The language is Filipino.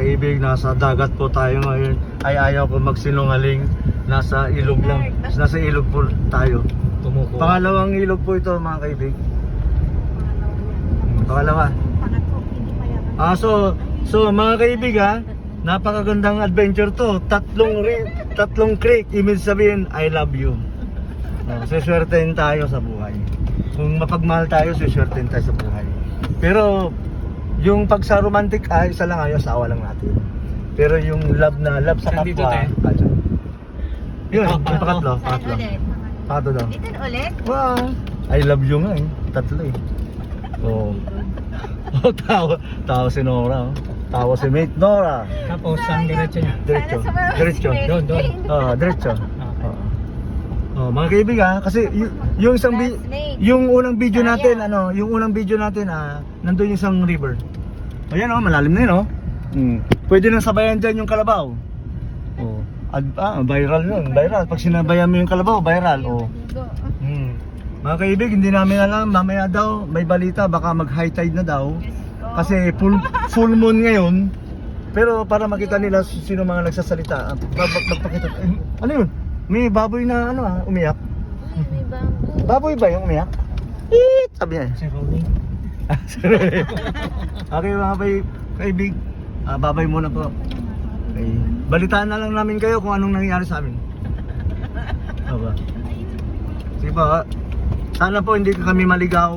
kaibig, nasa dagat po tayo ngayon. Ay ayaw ko magsinungaling. Nasa ilog lang. Nasa ilog po tayo. Tumuko. Pangalawang ilog po ito mga kaibig. Pangalawa. So mga kaibig napakagandang adventure to. Tatlong creek, ibig sabihin I love you. Siswertein tayo sa buhay. Kung mapagmahal tayo, siswertein tayo sa buhay. Pero yung pag sa romantic isa lang ayos, awa lang natin. Pero yung love na love sa Nandito kapwa, tayo. yun, yung pangatlo. Saan ulit? Pangatlo daw. Dito na ulit? Wow, I love you nga tatlo Oh. Tawa si Nora. Tawa si mate Nora. Tapos, ang diretso niya. Diretso. Sana sa mga Diretso. Doon. Diretso. Okay. Mga kaibigan kasi yung isang Classmate. yung unang video natin, Sayang. yung unang video natin nandun yung isang river. Ayan malalim na yun Pwede nang sabayan dyan yung kalabaw. Viral yun, viral. Pag sinabayan mo yung kalabaw, viral. Mga kaibig, hindi namin alam, mamaya daw may balita, baka mag high tide na daw. Kasi full moon ngayon. Pero para makita nila sino mga nagsasalita, magpakita. Ano yun? May baboy na umiyak. May bamboo. Baboy ba yung umiyak? Eat! Sabi niya. Si Rolling. Okay mga kaibig, babay muna po. Okay. Balitaan na lang namin kayo kung anong nangyari sa amin. Aba. Sige po. Sana po hindi kami maligaw.